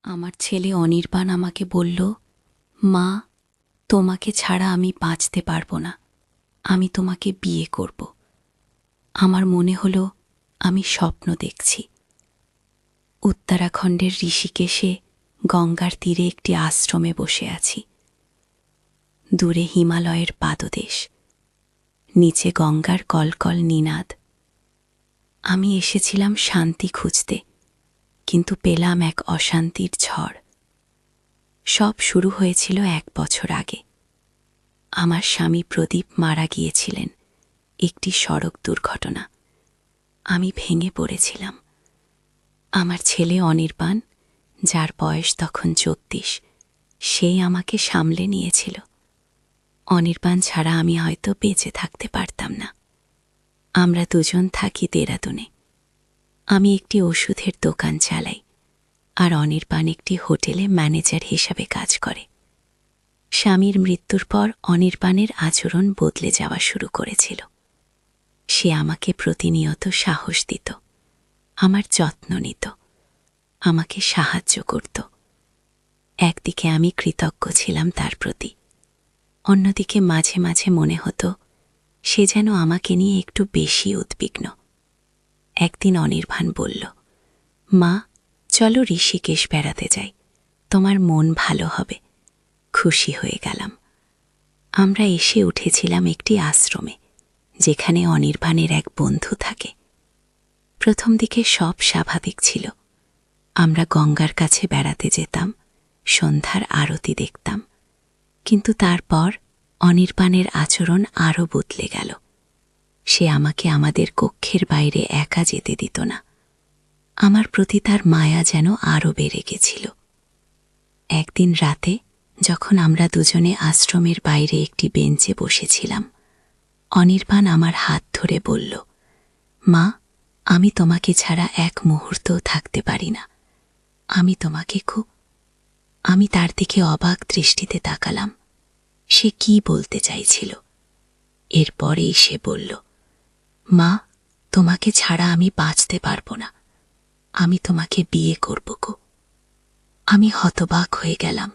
আমার ছেলে অনির্বাণ আমাকে বলল, মা, তোমাকে ছাড়া আমি বাঁচতে পারবো না, আমি তোমাকে বিয়ে করব। আমার মনে হলো আমি স্বপ্ন দেখছি। উত্তরাখণ্ডের ঋষিকেশে গঙ্গার তীরে একটি আশ্রমে বসে আছি। দূরে হিমালয়ের পাদদেশ, নিচে গঙ্গার কলকল নিনাদ। আমি এসেছিলাম শান্তি খুঁজতে, কিন্তু পেলাম এক অশান্তির ঝড়। সব শুরু হয়েছিল 1 বছর আগে। আমার স্বামী প্রদীপ মারা গিয়েছিলেন একটি সড়ক দুর্ঘটনা। আমি ভেঙে পড়েছিলাম। আমার ছেলে অনির্বাণ, যার বয়স তখন 34, সেই আমাকে সামলে নিয়েছিল। অনির্বাণ ছাড়া আমি হয়তো বেঁচে থাকতে পারতাম না। আমরা দুজন থাকি দেরাদুনে। আমি একটি ওষুধের দোকান চালাই, আর অনির্বাণ একটি হোটেলে ম্যানেজার হিসাবে কাজ করে। স্বামীর মৃত্যুর পর অনির্বাণের আচরণ বদলে যাওয়া শুরু করেছিল। সে আমাকে প্রতিনিয়ত সাহস দিত, আমার যত্ন নিত, আমাকে সাহায্য করত। একদিকে আমি কৃতজ্ঞ ছিলাম তার প্রতি, অন্যদিকে মাঝে মাঝে মনে হতো সে যেন আমাকে নিয়ে একটু বেশি উদ্বিগ্ন। একদিন অনির্বাণ বলল, মা, চলো ঋষিকেশ বেড়াতে যাই, তোমার মন ভালো হবে। খুশি হয়ে গেলাম। আমরা এসে উঠেছিলাম একটি আশ্রমে, যেখানে অনির্বাণের এক বন্ধু থাকে। প্রথম দিকে সব স্বাভাবিক ছিল। আমরা গঙ্গার কাছে বেড়াতে যেতাম, সন্ধ্যার আরতি দেখতাম। কিন্তু তারপর অনির্বাণের আচরণ আরও বদলে গেল। সে আমাকে আমাদের কক্ষের বাইরে একা যেতে দিত না। আমার প্রতি তার মায়া যেন আরও বেড়ে গেছিল। একদিন রাতে, যখন আমরা দুজনে আশ্রমের বাইরে একটি বেঞ্চে বসেছিলাম, অনির্বাণ আমার হাত ধরে বলল, মা, আমি তোমাকে ছাড়া এক মুহূর্তও থাকতে পারি না। আমি তার দিকে অবাক দৃষ্টিতে তাকালাম। সে কি বলতে চাইছিল। এরপরেই সে বলল, মা, তোমাকে ছাড়া আমি বাঁচতে পারবো না, আমি তোমাকে বিয়ে করব গো। আমি হতবাক হয়ে গেলাম।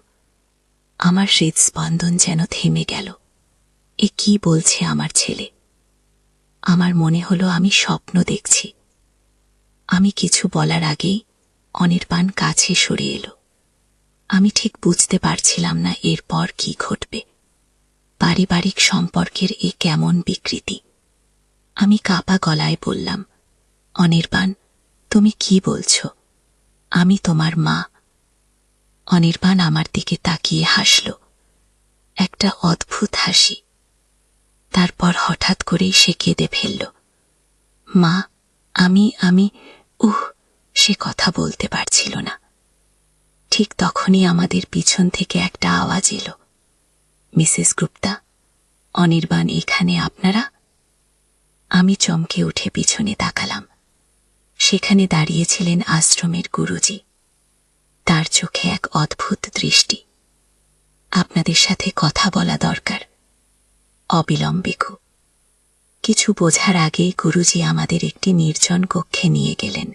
আমার হৃদস্পন্দন যেন থেমে গেল। এ কি বলছে আমার ছেলে? আমার মনে হলো আমি স্বপ্ন দেখছি। আমি কিছু বলার আগেই অনির্বাণ কাছে সরে এলো। আমি ঠিক বুঝতে পারছিলাম না এরপর কি ঘটবে। পারিবারিক সম্পর্কের এ কেমন বিকৃতি। আমি কাঁপা গলায় বললাম, অনির্বাণ, তুমি কি বলছো? আমি তোমার মা। অনির্বাণ আমার দিকে তাকিয়ে হাসল, একটা অদ্ভুত হাসি। তারপর হঠাৎ করেই সে কেঁদে ফেলল। মা, আমি সে কথা বলতে পারছিল না। ঠিক তখনই আমাদের পিছন থেকে একটা আওয়াজ এলো, মিসেস গুপ্তা, অনির্বাণ এখানে আপনারা? আমি চমকে উঠে পিছনে তাকালাম। সেখানে দাঁড়িয়েছিলেন আশ্রমের গুরুজি। তার চোখে এক অদ্ভুত দৃষ্টি। আপনাদের সাথে কথা বলা দরকার, অবিলম্বে। কিছু বোঝার আগেই গুরুজি আমাদের একটি নির্জন কক্ষে নিয়ে গেলেন।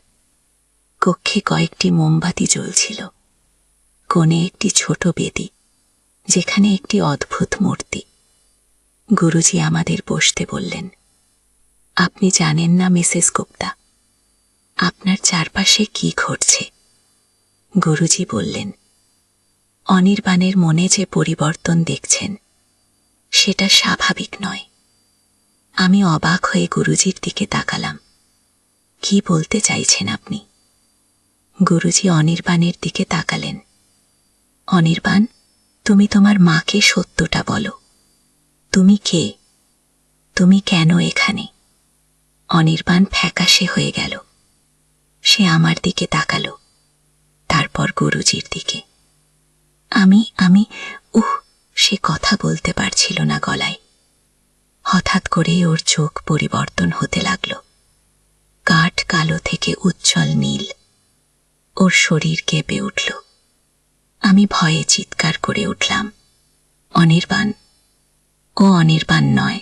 কক্ষে কয়েকটি মোমবাতি জ্বলছিল। কোণে একটি ছোট বেদি, যেখানে একটি অদ্ভুত মূর্তি। গুরুজি আমাদের বসতে বললেন। আপনি জানেন না মিসেস গুপ্তা, আপনার চারপাশে কি ঘটছে? গুরুজি বললেন, অনির্বাণের মনে যে পরিবর্তন দেখছেন, সেটা স্বাভাবিক নয়। আমি অবাক হয়ে গুরুজির দিকে তাকালাম। কি বলতে চাইছেন আপনি? গুরুজি অনির্বাণের দিকে তাকালেন। অনির্বাণ, তুমি তোমার মাকে সত্যটা বলো। তুমি কে? তুমি কেন এখানে? অনির্বাণ ফ্যাকাশে হয়ে গেল। সে আমার দিকে তাকালো, তারপর গুরুজির দিকে। আমি সে কথা বলতে পারছিল না গলায়। হঠাৎ করেই ওর চোখ পরিবর্তন হতে লাগল, কাঠ কালো থেকে উজ্জ্বল নীল। ওর শরীর কেঁপে উঠল। আমি ভয়ে চিৎকার করে উঠলাম, অনির্বাণ! ও অনির্বাণ নয়।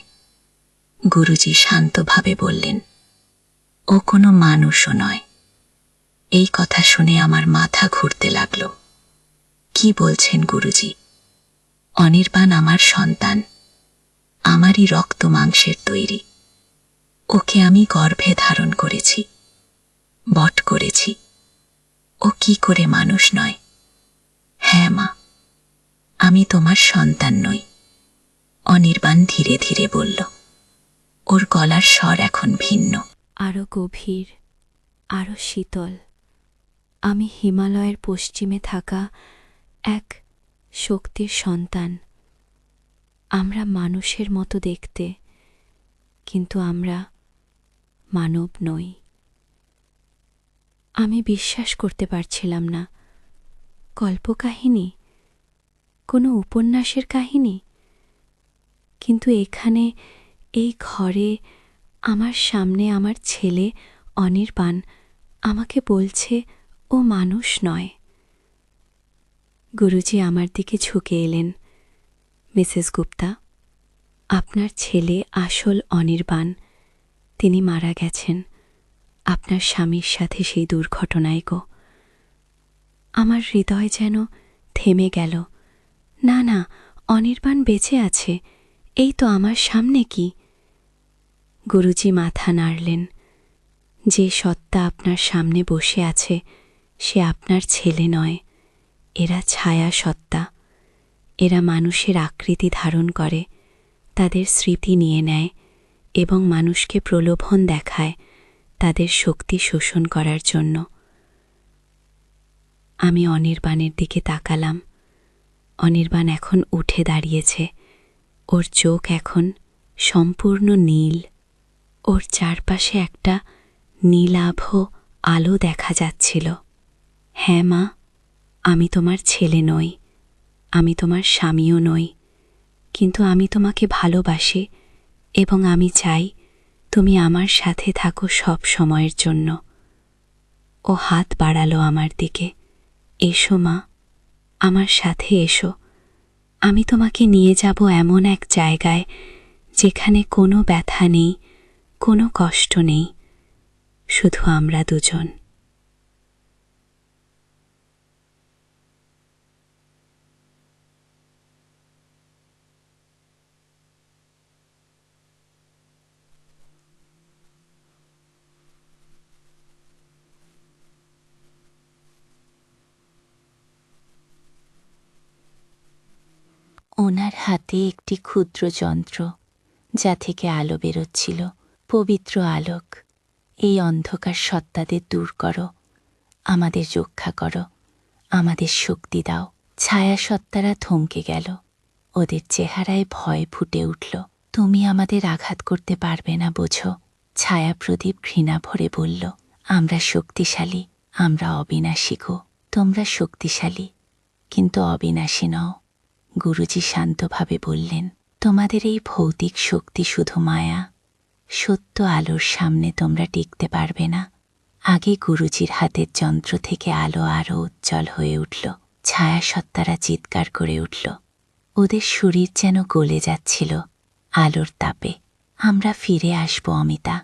গুরুজি শান্তভাবে বললেন, ও কোনো মানুষও নয়। এই কথা শুনে আমার মাথা ঘুরতে লাগলো। কি বলছেন গুরুজি? অনির্বাণ আমার সন্তান, আমারই রক্ত মাংসের তৈরি। ওকে আমি গর্ভে ধারণ করেছি, বট করেছি। ও কি করে মানুষ নয়? হ্যাঁ মা, আমি তোমার সন্তান নই। অনির্বাণ ধীরে ধীরে বলল। ওর গলার স্বর এখন ভিন্ন, আরও গভীর, আরও শীতল। আমি হিমালয়ের পশ্চিমে থাকা এক শক্তির সন্তান। আমরা মানুষের মতো দেখতে, কিন্তু আমরা মানব নই। আমি বিশ্বাস করতে পারছিলাম না। কল্পকাহিনী, কোনো উপন্যাসের কাহিনী, কিন্তু এখানে এই ঘরে আমার সামনে আমার ছেলে অনির্বাণ আমাকে বলছে ও মানুষ নয়। গুরুজি আমার দিকে ঝুঁকে এলেন। মিসেস গুপ্তা, আপনার ছেলে আসল অনির্বাণ। তিনি মারা গেছেন আপনার স্বামীর সাথে সেই দুর্ঘটনায় গো। আমার হৃদয় যেন থেমে গেল। না না, অনির্বাণ বেঁচে আছে, এই তো আমার সামনে। কি? গুরুজি মাথা নাড়লেন। যে সত্তা আপনার সামনে বসে আছে সে আপনার ছেলে নয়, এরা ছায়া সত্তা। এরা মানুষের আকৃতি ধারণ করে, তাদের স্মৃতি নিয়ে নেয় এবং মানুষকে প্রলোভন দেখায় তাদের শক্তি শোষণ করার জন্য। আমি অনির্বাণের দিকে তাকালাম। অনির্বাণ এখন উঠে দাঁড়িয়েছে। ওর চোখ এখন সম্পূর্ণ নীল। ওর চারপাশে একটা নীলাভ আলো দেখা যাচ্ছিল। হ্যাঁ মা, আমি তোমার ছেলে নই, আমি তোমার স্বামীও নই, কিন্তু আমি তোমাকে ভালোবাসি এবং আমি চাই তুমি আমার সাথে থাকো সব সময়ের জন্য। ও হাত বাড়ালো আমার দিকে। এসো মা, আমার সাথে এসো। আমি তোমাকে নিয়ে যাব এমন এক জায়গায় যেখানে কোনো ব্যথা নেই, কোনো কষ্ট নেই, শুধু আমরা দুজন। ওনার হাতে একটি ক্ষুদ্র যন্ত্র, যা থেকে আলো বেরোচ্ছিল, পবিত্র আলোক। এই অন্ধকার সত্তাদের দূর করো, আমাদের রক্ষা করো, আমাদের শক্তি দাও। ছায়া সত্তারা থমকে গেল, ওদের চেহারায় ভয় ফুটে উঠল। তুমি আমাদের আঘাত করতে পারবে না, বোঝো? ছায়া প্রদীপ ঘৃণা ভরে বলল, আমরা শক্তিশালী, আমরা অবিনাশী গো। তোমরা শক্তিশালী, কিন্তু অবিনাশী নও। গুরুজি শান্তভাবে বললেন, তোমাদের এই ভৌতিক শক্তি শুধু মায়া। সত্য আলোর সামনে তোমরা টিকতে পারবে না। আগে গুরুজির হাতের যন্ত্র থেকে আলো আরও উজ্জ্বল হয়ে উঠল। ছায়া সত্তারা চিৎকার করে উঠল। ওদের শরীর যেন গলে যাচ্ছিল আলোর তাপে। আমরা ফিরে আসব অমিতা,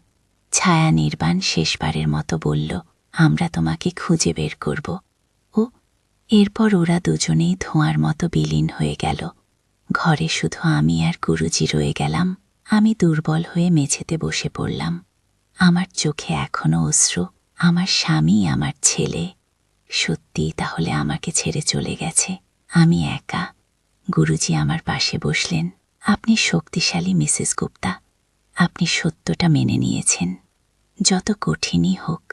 ছায়া নির্বাণ শেষবারের মতো বলল। আমরা তোমাকে খুঁজে বের করব। ও এরপর ওরা দুজনেই ধোঁয়ার মতো বিলীন হয়ে গেল। ঘরে শুধু আমি আর গুরুজি রয়ে গেলাম। আমি দুর্বল হয়ে মেঝেতে বসে পড়লাম। আমার চোখে এখনো অশ্রু। আমার স্বামী, আমার ছেলে সত্যি তাহলে আমাকে ছেড়ে চলে গেছে। আমি একা। গুরুজি আমার পাশে বসলেন। আপনি শক্তিশালী মিসেস গুপ্তা, আপনি সত্যটা মেনে নিয়েছেন। যত কঠিনই হোক,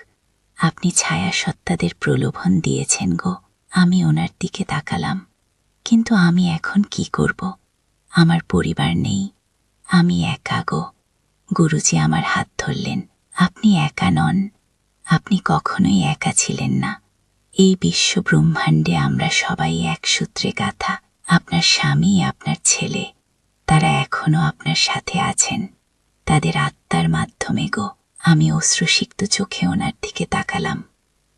আপনি ছায়া সত্তাদের প্রলোভন দিয়েছেন গো। আমি ওনার দিকে তাকালাম। কিন্তু আমি এখন কি করব? আমার পরিবার নেই, আমি একা গো। গুরুজি আমার হাত ধরলেন। আপনি একা নন, আপনি কখনোই একা ছিলেন না। এই বিশ্ব ব্রহ্মাণ্ডে আমরা সবাই এক সূত্রে গাঁথা। আপনার স্বামী, আপনার ছেলে, তারা এখনো আপনার সাথে আছেন, তাদের আত্মার মাধ্যমে গো। আমি অশ্রুসিক্ত চোখে ওনার দিকে তাকালাম।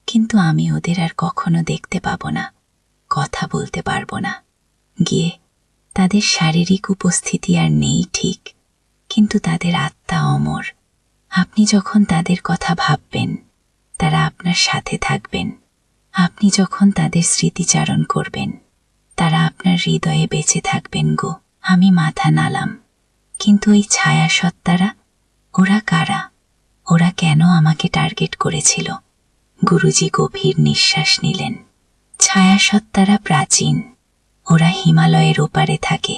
কিন্তু আমি ওদের আর কখনো দেখতে পাবো না, কথা বলতে পারবো না। গিয়ে তাদের শারীরিক উপস্থিতি আর নেই ঠিক, কিন্তু তাদের আত্মা অমর। আপনি যখন তাদের কথা ভাববেন, তারা আপনার সাথে থাকবেন। আপনি যখন তাদের স্মৃতিচারণ করবেন, ছায়াসত্তারা আপনার হৃদয়ে বেঁচে থাকবেন গো। আমি মাথা নাড়লাম। কিন্তু ওই ছায়াসত্তারা, ওরা কারা? ওরা কেন আমাকে টার্গেট করেছিল? গুরুজি গভীর নিঃশ্বাস নিলেন। ছায়াসত্তারা প্রাচীন। ওরা হিমালয়ের ওপারে থাকে,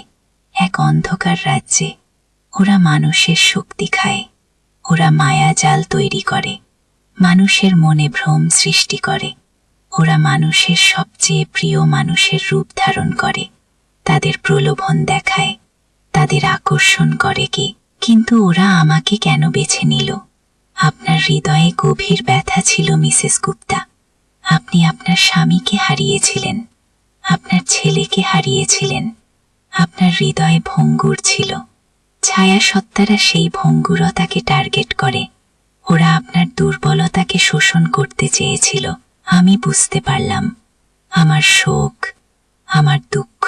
এক অন্ধকার রাজ্যে। ওরা মানুষের শক্তি খায়। ওরা মায়া জাল তৈরি করে, মানুষের মনে ভ্রম সৃষ্টি করে। ওরা মানুষের সবচেয়ে প্রিয় মানুষের রূপ ধারণ করে, তাদের প্রলোভন দেখায়, তাদের আকর্ষণ করে কে। কিন্তু ওরা আমাকে কেন বেছে নিল? আপনার হৃদয়ে গভীর ব্যথা ছিল মিসেস গুপ্তা। আপনি আপনার স্বামীকে হারিয়েছিলেন, আপনার ছেলেকে হারিয়েছিলেন। আপনার হৃদয়ে ভঙ্গুর ছিল। ছায়াসত্তারা সেই ভঙ্গুরতাকে টার্গেট করে। ওরা আপনার দুর্বলতাকে শোষণ করতে চেয়েছিল। আমি বুঝতে পারলাম, আমার শোক, আমার দুঃখ,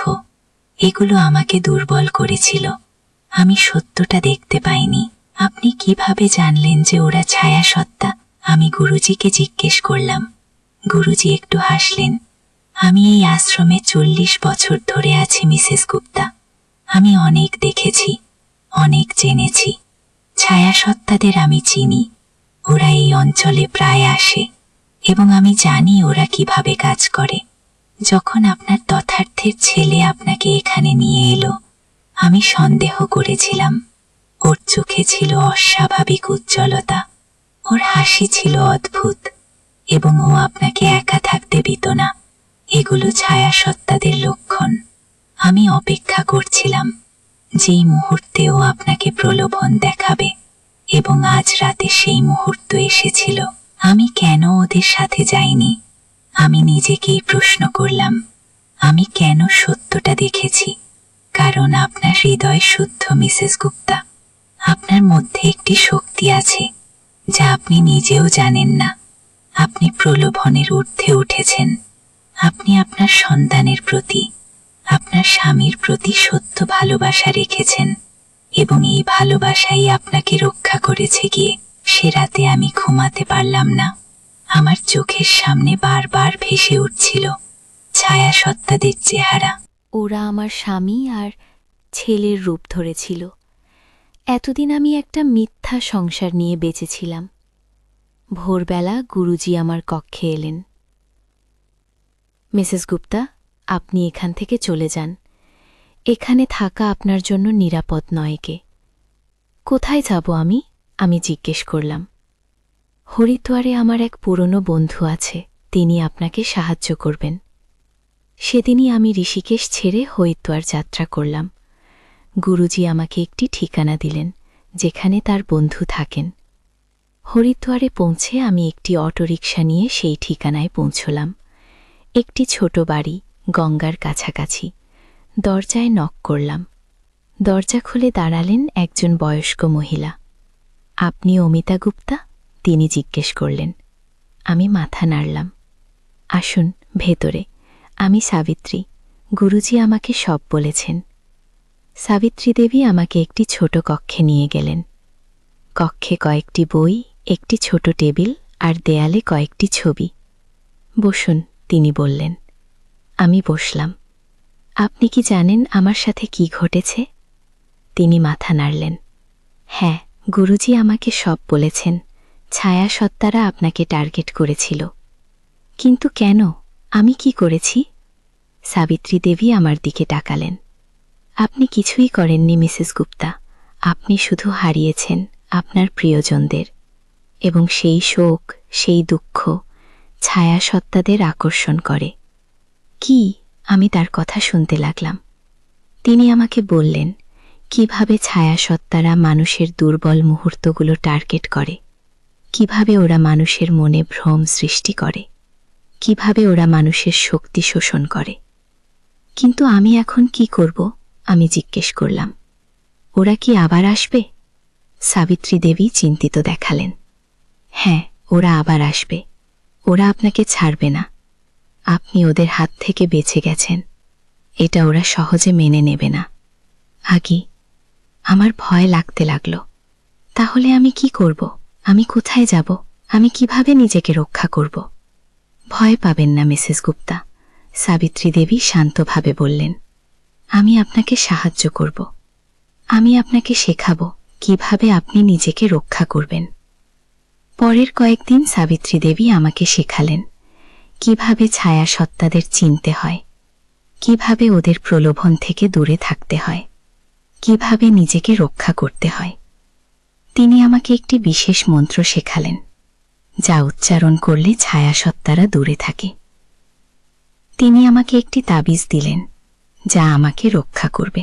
এগুলো আমাকে দুর্বল করেছিল। আমি সত্যটা দেখতে পাইনি। আপনি কিভাবে জানলেন যে ওরা ছায়াসত্তা? আমি গুরুজিকে জিজ্ঞেস করলাম। গুরুজি একটু হাসলেন। আমি এই আশ্রমে 40 বছর ধরে আছি মিসেস গুপ্তা। আমি অনেক দেখেছি, অনেক জেনেছি। ছায়াসত্তাদের আমি চিনি। ওরা এই অঞ্চলে প্রায় আসে এবং আমি জানি ওরা কিভাবে কাজ করে। যখন আপনার তথার্থের ছেলে আপনাকে এখানে নিয়ে এলো, আমি সন্দেহ করেছিলাম। ওর চোখে ছিল অস্বাভাবিক উজ্জ্বলতা, ওর হাসি ছিল অদ্ভুত, এবং ও আপনাকে একা থাকতে দিত না। এগুলো ছায়াসত্তাদের লক্ষণ। আমি অপেক্ষা করছিলাম যেই মুহূর্তে ও আপনাকে প্রলোভন দেখাবে, এবং আজ রাতে সেই মুহূর্ত এসেছিল। আমি কেন ওদের সাথে যাইনি? আমি নিজেকেই প্রশ্ন করলাম, আমি কেন সত্যটা দেখেছি? কারণ আপনার হৃদয় শুদ্ধ মিসেস গুপ্তা। আপনার মধ্যে একটি শক্তি আছে যা আপনি নিজেও জানেন না। আপনি প্রলোভনের ঊর্ধ্বে উঠেছেন। আপনি আপনার সন্তানের প্রতি, আপনার স্বামীর প্রতি সত্য ভালোবাসা রেখেছেন, এবং এই ভালোবাসাই আপনাকে রক্ষা করেছে গিয়ে। সে রাতে আমি ঘুমাতে পারলাম না। আমার চোখের সামনে বারবার ভেসে উঠছিল ছায়াসত্তাদের চেহারা। ওরা আমার স্বামী আর ছেলের রূপ ধরেছিল। এতদিন আমি একটা মিথ্যা সংসার নিয়ে বেঁচেছিলাম। ভোরবেলা গুরুজি আমার কক্ষে এলেন। মিসেস গুপ্তা, আপনি এখান থেকে চলে যান। এখানে থাকা আপনার জন্য নিরাপদ নয়। কে কোথায় যাব আমি জিজ্ঞেস করলাম। হরিদ্বারে আমার এক পুরনো বন্ধু আছে, তিনি আপনাকে সাহায্য করবেন। সেদিনই আমি ঋষিকেশ ছেড়ে হরিদ্বার যাত্রা করলাম। গুরুজি আমাকে একটি ঠিকানা দিলেন যেখানে তার বন্ধু থাকেন। হরিদ্বারে পৌঁছে আমি একটি অটোরিকশা নিয়ে সেই ঠিকানায় পৌঁছলাম। একটি ছোট বাড়ি, গঙ্গার কাছাকাছি। দরজায় নক করলাম। দরজা খুলে দাঁড়ালেন একজন বয়স্ক মহিলা। আপনি অমিতা গুপ্তা? তিনি জিজ্ঞেস করলেন। আমি মাথা নাড়লাম। আসুন ভেতরে, আমি সাবিত্রী। গুরুজি আমাকে সব বলেছেন। সাবিত্রী দেবী আমাকে একটি ছোট কক্ষে নিয়ে গেলেন। কক্ষে কয়েকটি বই, একটি ছোট টেবিল আর দেয়ালে কয়েকটি ছবি। বসুন, তিনি বললেন। আমি বসলাম। আপনি কি জানেন আমার সাথে কি ঘটেছে? তিনি মাথা নাড়লেন। হ্যাঁ, গুরুজি আমাকে সব বলেছেন। ছায়াসত্তারা আপনাকে টার্গেট করেছিল। কিন্তু কেন? আমি কি করেছি? সাবিত্রী দেবী আমার দিকে তাকালেন। আপনি কিছুই করেননি মিসেস গুপ্তা। আপনি শুধু হারিয়েছেন আপনার প্রিয়জনদের, এবং সেই শোক, সেই দুঃখ ছায়াসত্তাদের আকর্ষণ করে। কি? আমি তার কথা শুনতে লাগলাম। তিনি আমাকে বললেন কিভাবে ছায়াসত্তারা মানুষের দুর্বল মুহূর্তগুলো টার্গেট করে, কিভাবে ওরা মানুষের মনে ভ্রম সৃষ্টি করে, কিভাবে ওরা মানুষের শক্তি শোষণ করে। কিন্তু আমি এখন কি করব? আমি জিজ্ঞেস করলাম। ওরা কি আবার আসবে? সাবিত্রী দেবী চিন্তিত দেখালেন। হ্যাঁ, ওরা আবার আসবে। ওরা আপনাকে ছাড়বে না। আপনি ওদের হাত থেকে বেঁচে গেছেন, এটা ওরা সহজে মেনে নেবে না। আগে আমার ভয় লাগতে লাগলো। তাহলে আমি কি করব? আমি কোথায় যাব? আমি কিভাবে নিজেকে রক্ষা করব? ভয় পাবেন না মিসেস গুপ্তা। সাবিত্রী দেবী শান্তভাবে বললেন, আমি আপনাকে সাহায্য করব। আমি আপনাকে শেখাব কিভাবে আপনি নিজেকে রক্ষা করবেন। পরের কয়েকদিন সাবিত্রী দেবী আমাকে শেখালেন কিভাবে ছায়া সত্তাদের চিনতে হয়, কিভাবে ওদের প্রলোভন থেকে দূরে থাকতে হয়, কিভাবে নিজেকে রক্ষা করতে হয়। তিনি আমাকে একটি বিশেষ মন্ত্র শেখালেন, যা উচ্চারণ করলে ছায়া সত্তারা দূরে থাকে। তিনি আমাকে একটি তাবিজ দিলেন, যা আমাকে রক্ষা করবে।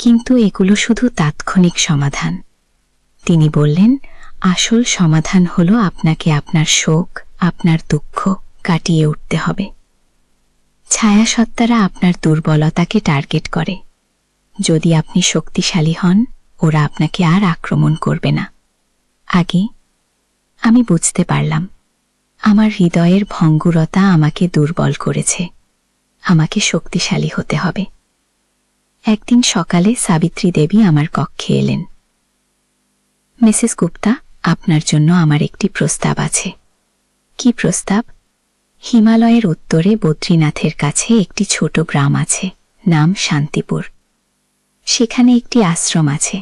কিন্তু এগুলো শুধু তাৎক্ষণিক সমাধান। তিনি বললেন, আসল সমাধান হলো আপনাকে আপনার শোক, আপনার দুঃখ কাটিয়ে উঠতে হবে। ছায়া সত্তারা আপনার দুর্বলতাকে টার্গেট করে। যদি আপনি শক্তিশালী হন, ওরা আপনাকে আর আক্রমণ করবে না। আগে আমি বুঝতে পারলাম, আমার হৃদয়ের ভঙ্গুরতা আমাকে দুর্বল করেছে। আমাকে শক্তিশালী হতে হবে। একদিন সকালে সাবিত্রী দেবী আমার কক্ষে এলেন। মিসেস গুপ্তা, আপনার জন্য আমার একটি প্রস্তাব আছে। কি প্রস্তাব? হিমালয়ের উত্তরে বদ্রীনাথের কাছে একটি ছোট গ্রাম আছে, নাম শান্তিপুর। সেখানে একটি আশ্রম আছে,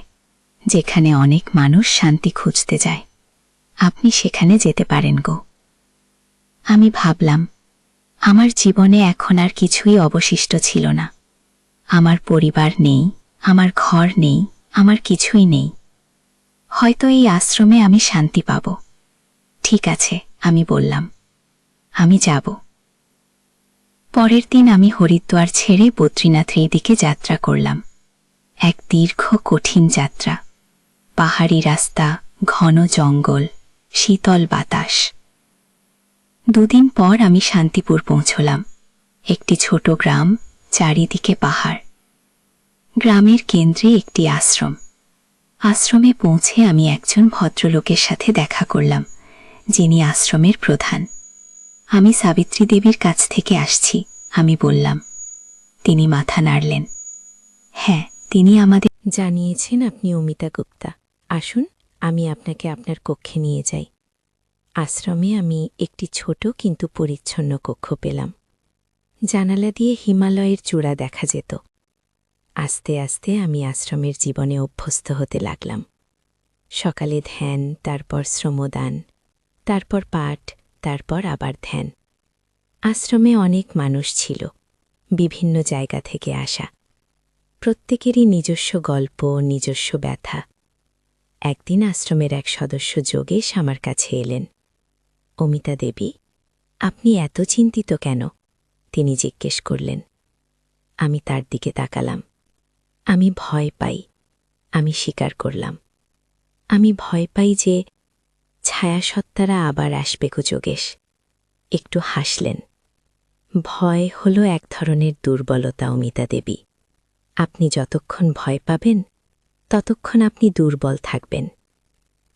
যেখানে অনেক মানুষ শান্তি খুঁজতে যায়। আপনি সেখানে যেতে পারেন গো। আমি ভাবলাম, আমার জীবনে এখন আর কিছুই অবশিষ্ট ছিল না। আমার পরিবার নেই, আমার ঘর নেই, আমার কিছুই নেই। হয়তো এই আশ্রমে আমি শান্তি পাব। ঠিক আছে, আমি বললাম, আমি যাব। পরের দিন আমি হরিদ্বার ছেড়ে বদ্রীনাথের দিকে যাত্রা করলাম। এক দীর্ঘ কঠিন যাত্রা। পাহাড়ি রাস্তা, ঘন জঙ্গল, শীতল বাতাস। দুদিন পর আমি শান্তিপুর পৌঁছলাম। একটি ছোট গ্রাম, চারিদিকে পাহাড়। গ্রামের কেন্দ্রে একটি আশ্রম। আশ্রমে পৌঁছে আমি একজন ভদ্রলোকের সাথে দেখা করলাম, যিনি আশ্রমের প্রধান। আমি সাবিত্রী দেবীর কাছ থেকে আসছি, আমি বললাম। তিনি মাথা নাড়লেন। হ্যাঁ, তিনি আমাদের জানিয়েছেন আপনি অমিতা গুপ্তা। আসুন, আমি আপনাকে আপনার কক্ষে নিয়ে যাই। আশ্রমে আমি একটি ছোট কিন্তু পরিচ্ছন্ন কক্ষ পেলাম। জানালা দিয়ে হিমালয়ের চূড়া দেখা যেত। আস্তে আস্তে আমি আশ্রমের জীবনে অভ্যস্ত হতে লাগলাম। সকালে ধ্যান, তারপর শ্রমদান, তারপর পাঠ, তারপর আবার ধ্যান। আশ্রমে অনেক মানুষ ছিল, বিভিন্ন জায়গা থেকে আসা। প্রত্যেকেরই নিজস্ব গল্প, নিজস্ব ব্যথা। একদিন আশ্রমের এক সদস্য যোগেশ আমার কাছে এলেন। অমিতা দেবী, আপনি এত চিন্তিত কেন? তিনি জিজ্ঞেস করলেন। আমি তার দিকে তাকালাম। আমি ভয় পাই, আমি স্বীকার করলাম। আমি ভয় পাই যে ছায়াসত্তারা আবার আসবে গো যোগেশ। একটু হাসলেন। ভয় হলো এক ধরনের দুর্বলতা অমিতা দেবী। আপনি যতক্ষণ ভয় পাবেন, ততক্ষণ আপনি দুর্বল থাকবেন,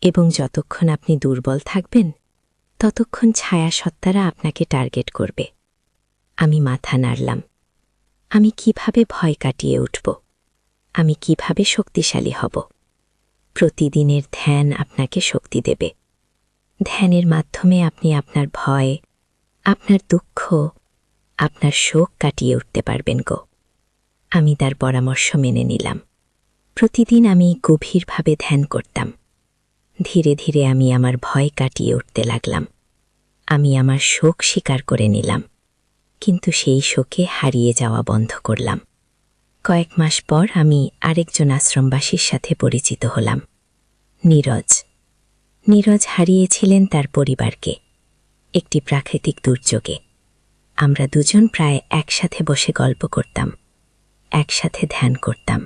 এবং যতক্ষণ আপনি দুর্বল থাকবেন, ততক্ষণ ছায়াসত্তারা আপনাকে টার্গেট করবে। আমি মাথা নাড়লাম। আমি কিভাবে ভয় কাটিয়ে উঠব? আমি কিভাবে শক্তিশালী হব? প্রতিদিনের ধ্যান আপনাকে শক্তি দেবে। ধ্যানের মাধ্যমে আপনি আপনার ভয়, আপনার দুঃখ, আপনার শোক কাটিয়ে উঠতে পারবেন গো। আমি তার পরামর্শ মেনে নিলাম। প্রতিদিন আমি গভীরভাবে ধ্যান করতাম। ধীরে ধীরে আমি আমার ভয় কাটিয়ে উঠতে লাগলাম। আমি আমার শোক স্বীকার করে নিলাম, কিন্তু সেই শোকে হারিয়ে যাওয়া বন্ধ করলাম। কয়েক মাস পর আমি আরেকজন আশ্রমবাসীর সাথে পরিচিত হলাম, নীরজ। নীরজ হারিয়েছিলেন তার পরিবারকে একটি প্রাকৃতিক দুর্যোগে। আমরা দুজন প্রায় একসাথে বসে গল্প করতাম, একসাথে ধ্যান করতাম।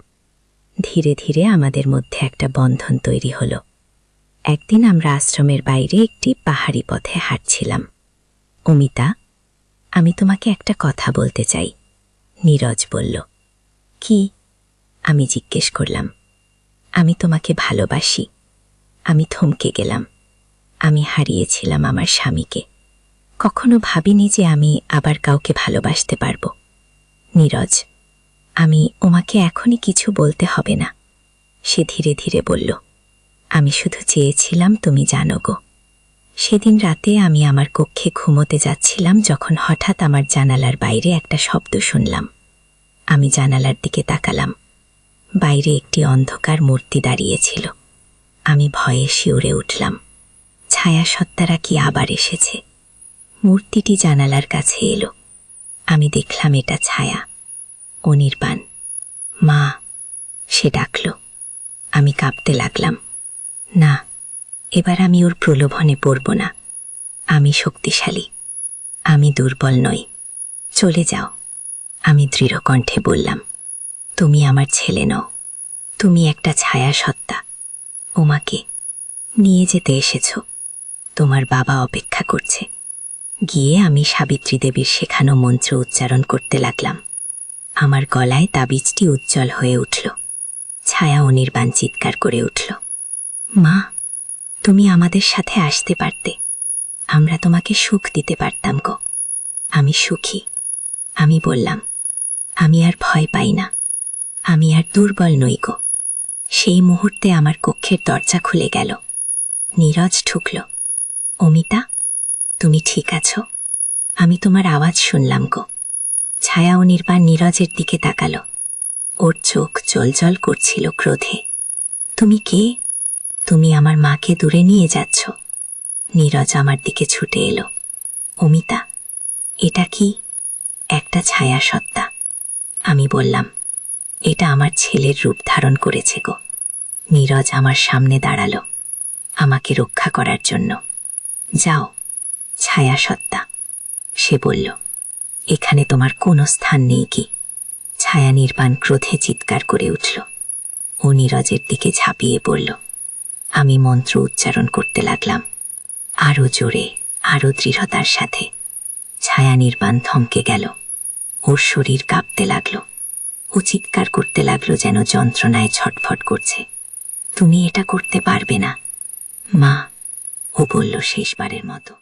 ধীরে ধীরে আমাদের মধ্যে একটা বন্ধন তৈরি হলো। একদিন আমরা আশ্রমের বাইরে একটি পাহাড়ি পথে হাঁটছিলাম। অমিতা, আমি তোমাকে একটা কথা বলতে চাই, নীরজ বলল। কি? আমি জিজ্ঞেস করলাম। আমি তোমাকে ভালোবাসি। আমি থমকে গেলাম। আমি হারিয়েছিলাম আমার স্বামীকে। কখনো ভাবিনি যে আমি আবার কাউকে ভালোবাসতে পারব। নীরজ, আমি ওমাকে এখনই কিছু বলতে হবে না। সে ধীরে ধীরে বলল, আমি শুধু চেয়েছিলাম তুমি জানো গো। সেদিন রাতে আমি আমার কক্ষে ঘুমোতে যাচ্ছিলাম যখন হঠাৎ আমার জানালার বাইরে একটা শব্দ শুনলাম। আমি জানালার দিকে তাকালাম। বাইরে একটি অন্ধকার মূর্তি দাঁড়িয়েছিল। আমি ভয়ে শিউরে উঠলাম। ছায়া সত্তারা কি আবার এসেছে? মূর্তিটি জানালার কাছে এলো। আমি দেখলাম এটা ছায়া, অনির্বাণ। মা, সে ডাকল। আমি কাঁপতে লাগলাম। না, এবার আমি ওর প্রলোভনে পড়ব না। আমি শক্তিশালী, আমি দুর্বল নই। চলে যাও, আমি দৃঢ় কণ্ঠে বললাম। তুমি আমার ছেলে নও, তুমি একটা ছায়া সত্তা। ওমাকে নিয়ে যেতে এসেছ। তোমার বাবা অপেক্ষা করছে। গিয়ে আমি সাবিত্রী দেবীর শেখানো মন্ত্র উচ্চারণ করতে লাগলাম। আমার গলায় তাবিজটি উজ্জ্বল হয়ে উঠল। ছায়া অনির্বাণ চিৎকার করে উঠল। মা, তুমি আমাদের সাথে আসতে পারতে। আমরা তোমাকে সুখ দিতে পারতাম গো। আমি সুখী। আমি বললাম, আমি আর ভয় পাই না, আমি আর দুর্বল নই গো। সেই মুহূর্তে আমার কক্ষের দরজা খুলে গেল। নীরজ ঢুকল। অমিতা, তুমি ঠিক আছো? আমি তোমার আওয়াজ শুনলাম গো। ছায়া অনির্বাণ নীরজের দিকে তাকালো। ওর চোখ জ্বলজ্বল করছিল ক্রোধে। তুমি কে? তুমি আমার মাকে দূরে নিয়ে যাচ্ছ। নীরজ আমার দিকে ছুটে এলো। অমিতা, এটা কি? একটা ছায়া সত্তা। আমি বললাম, এটা আমার ছেলের রূপ ধারণ করেছে গো। নীরজ আমার সামনে দাঁড়ালো, আমাকে রক্ষা করার জন্য। যাও, ছায়া সত্তা, সে বলল। এখানে তোমার কোনো স্থান নেই কি? ছায়া নির্বাণ ক্রোধে চিৎকার করে উঠল। ও নীরজের দিকে ঝাঁপিয়ে পড়ল। আমি মন্ত্র উচ্চারণ করতে লাগলাম, আরো জোরে, আরো দৃঢ়তার সাথে। ছায়া নির্বাণ থমকে গেল। ওর শরীর কাঁপতে লাগলো। ও চিৎকার করতে লাগলো যেন যন্ত্রণায় ছটফট করছে। তুমি এটা করতে পারবে না মা, ও বলল শেষবারের মতো।